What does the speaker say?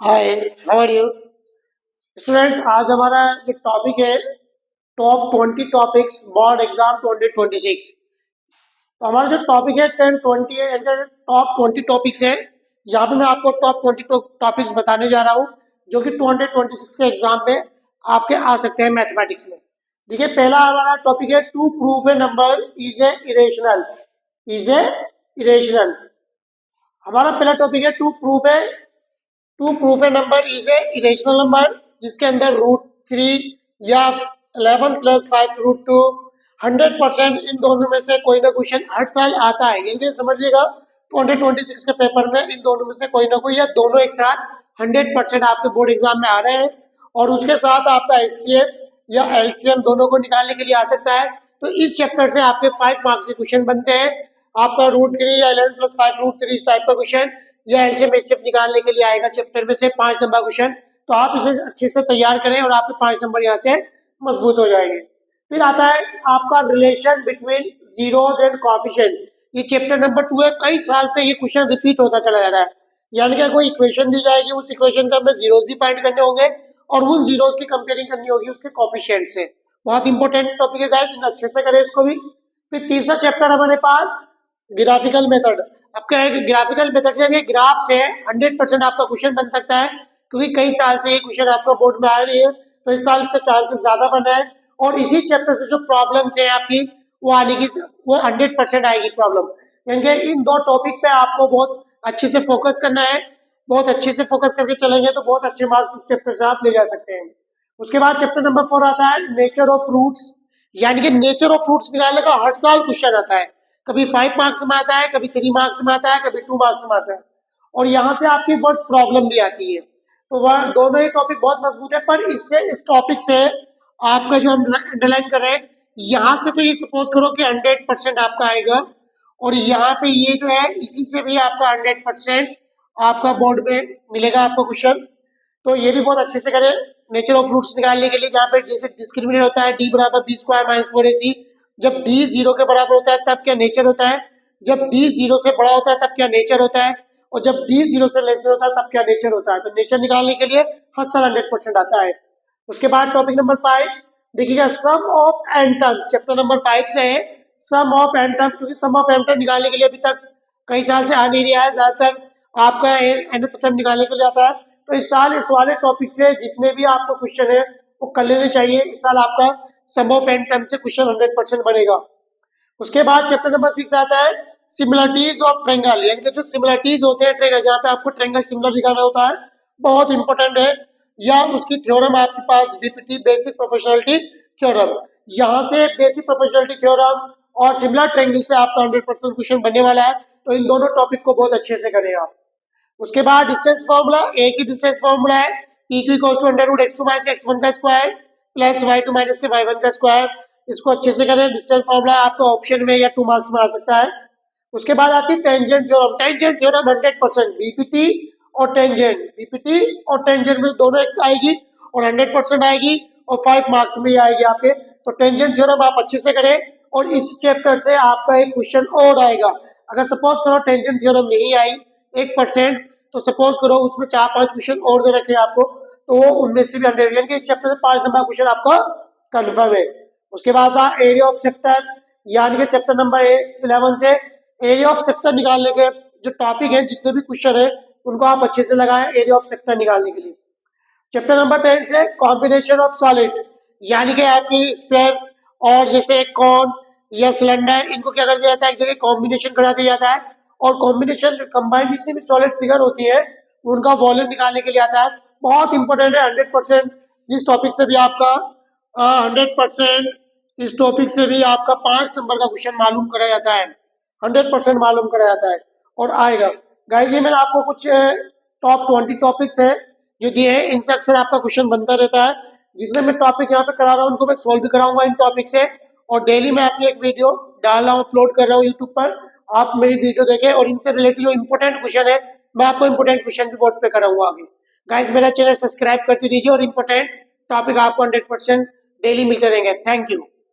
Hi, how are you students. आज हमारा जो टॉपिक है टॉप 20 टॉपिक्स बोर्ड एग्जाम 2026। तो हमारा जो टॉपिक है 10-20 है, टॉप 20 टॉपिक्स है। यहाँ पे मैं आपको टॉप 20 टॉपिक्स बताने जा रहा हूँ जो कि 2026 के एग्जाम में आपके आ सकते हैं मैथमेटिक्स में। देखिए, पहला हमारा टॉपिक है to proof a number is a irrational. Is a irrational हमारा पहला टॉपिक है to proof a number is a irrational number जिसके अंदर √3 या 11 + 5 √2 100% इन दोनों में से कोई ना क्वेश्चन हर साल आता है। ये समझिएगा 2026 के पेपर में इन दोनों में से कोई ना कोई या दोनों एक साथ 100% आपके बोर्ड एग्जाम में आ रहे हैं। और उसके साथ आपका एचसीएफ या एलसीएम दोनों को निकालने के लिए आ सकता है। तो इस चैप्टर से आपके 5 मार्क्स के क्वेश्चन बनते हैं। आपका √3 या 11 + 5 √3 इस टाइप का क्वेश्चन या एलसीएम एचसीएफ निकालने के लिए आएगा चैप्टर में से 5 नंबर क्वेश्चन। तो आप इसे अच्छे से तैयार करें और आपके 5 नंबर यहाँ से मजबूत हो जाएंगे। फिर आता है आपका relation between zeros and coefficient. ये चैप्टर नंबर 2 है। कई साल से ये क्वेश्चन रिपीट होता चला जा रहा है। यानी कि कोई इक्वेशन दी जाएगी, उस इक्वेशन का हमें जीरोज भी फाइंड करने होंगे और उन जीरोज की कंपेयरिंग करनी होगी उसके कोएफिशिएंट से। बहुत इंपॉर्टेंट टॉपिक है गाइस, अच्छे से करें इसको भी। फिर तीसरा चैप्टर हमारे पास ग्राफिकल मेथड। अब क्या है कि ग्राफिकल मेथड से ग्राफ से 100% आपका क्वेश्चन बन सकता है, क्योंकि कई साल से ये क्वेश्चन आपका बोर्ड में आ रही है। तो इस साल इसका चांसेस ज्यादा बन रहा है। और इसी चैप्टर से जो प्रॉब्लम्स है आपकी वो आने की वो 100% आएगी प्रॉब्लम। यानी कि इन दो टॉपिक पे आपको बहुत अच्छे से फोकस करना है। बहुत अच्छे से फोकस करके चलेंगे तो बहुत अच्छे मार्क्स इस चैप्टर से आप ले जा सकते हैं। उसके बाद चैप्टर नंबर 4 आता है नेचर ऑफ फ्रूट्स। यानी कि नेचर ऑफ फ्रूट्स निकालने का हर साल क्वेश्चन आता है। कभी 5 मार्क्स में आता है, कभी 3 मार्क्स में आता है, कभी 2 मार्क्स में आता है। और यहाँ से आपकी वर्ड्स प्रॉब्लम भी आती है। तो वह दोनों ही टॉपिक बहुत मजबूत है। पर इससे इस टॉपिक से आपका जो हम अंडरलाइन कर रहे हैं, यहाँ से तो ये सपोज करो कि 100% आपका आएगा। और यहाँ पे ये जो है इसी से भी आपका 100% आपका बोर्ड में मिलेगा आपको क्वेश्चन। तो ये भी बहुत अच्छे से करें नेचर ऑफ फ्रूट्स निकालने के लिए। जहाँ पे जैसे डिस्क्रिमिनेट होता है d = b² - 4ac। जब d 0 के बराबर होता है तब क्या नेचर होता है, जब d 0 से बड़ा होता है तब क्या नेचर होता है, और जब d 0 से लेस होता है तब क्या नेचर होता है। तो नेचर निकालने के लिए हर साल 100% आता है। उसके बाद टॉपिक नंबर 5 देखिएगा sum of n terms. Chapter number 5 से है सम ऑफ एन टर्म्स, क्योंकि सम ऑफ एन टर्म निकालने के लिए अभी तक कई साल से आ नहीं रहा है। ज्यादातर आपका एन टर्म निकालने के लिए आता है। तो इस साल इस वाले टॉपिक से जितने भी आपको क्वेश्चन है वो कर लेने चाहिए। इस साल आपका सम ऑफ एन टर्म से क्वेश्चन 100% बनेगा। उसके बाद चैप्टर नंबर 6 आता है सिमिलरिटीज ऑफ ट्रायंगल। यानी कि जो सिमिलरिटीज होते हैं ट्रायंगल, जहाँ पे आपको ट्रायंगल सिमिलर दिखाना होता है, बहुत इंपॉर्टेंट है। या उसकी थ्योरम आपके पास बीपीटी बेसिक प्रोपोर्शनलिटी थ्योरम। यहाँ से बेसिक प्रोपोर्शनलिटी थ्योरम और सिमिलर ट्रायंगल से आपका 100% क्वेश्चन बनने वाला है। तो इन दोनों टॉपिक को बहुत अच्छे से करें आप। उसके बाद डिस्टेंस फार्मूला, एक ही डिस्टेंस फार्मूला है PQ = √(x2 - x1) plus y2 - y1 इसको अच्छे से करें। डिस्टेंस फार्मूला आपका ऑप्शन में या 2 मार्क्स में आ सकता है। उसके बाद आती है tangent theorem. Tangent theorem 100% BPT और टेंजेंट में दोनों एक आएगी और 100% आएगी और 5 मार्क्स में आएगी आपके। तो टेंजेंट थ्योरम आप अच्छे से करें। और इस चैप्टर से आपका एक क्वेश्चन और आएगा। अगर सपोज करो टेंजेंट थ्योरम नहीं आई 1%, तो सपोज करो उसमें 4-5 क्वेश्चन और दे रखे आपको, तो वो उनमें से भी 100, यानी कि इस चैप्टर से 5 नंबर क्वेश्चन आपका कन्फर्म है। उसके बाद था एरिया ऑफ सेक्टर। यानी कि चैप्टर नंबर 11 से एरिया ऑफ सेक्टर निकालने के जो टॉपिक है, जितने भी क्वेश्चन है उनको आप अच्छे से लगाएं एरिया ऑफ सेक्टर निकालने के लिए। चैप्टर नंबर 10 से कॉम्बिनेशन ऑफ सॉलिड। यानी कि आपकी स्फीयर और जैसे कॉन या सिलेंडर, इनको क्या कर दिया जाता है, एक जगह कॉम्बिनेशन करा दिया जाता है। और कॉम्बिनेशन कंबाइंड जितनी भी सॉलिड फिगर होती है उनका वॉल्यूम निकालने के लिए आता है। बहुत इंपॉर्टेंट है 100%। इस टॉपिक से भी आपका 100% इस टॉपिक से भी आपका 5 नंबर का क्वेश्चन मालूम करा जाता है। 100% मालूम करा जाता है और आएगा। गाइस, ये मैंने आपको कुछ टॉप 20 टॉपिक्स है जो दिए हैं, इनसे अक्सर आपका क्वेश्चन बनता रहता है। जितने मैं टॉपिक यहाँ पे करा रहा हूँ उनको मैं सोल्व भी कराऊंगा इन टॉपिक से। और डेली मैं अपनी एक वीडियो डाल रहा हूँ, अपलोड कर रहा हूँ यूट्यूब पर। आप मेरी वीडियो देखें और इनसे रिलेटेड जो इंपॉर्टेंट क्वेश्चन है मैं आपको इंपॉर्टेंट क्वेश्चन भी बोर्ड पे कराऊंगा आगे। गाइस, मेरा चैनल सब्सक्राइब करते रहिए और इंपॉर्टेंट टॉपिक आपको 100% डेली मिलते रहेंगे। Thank you.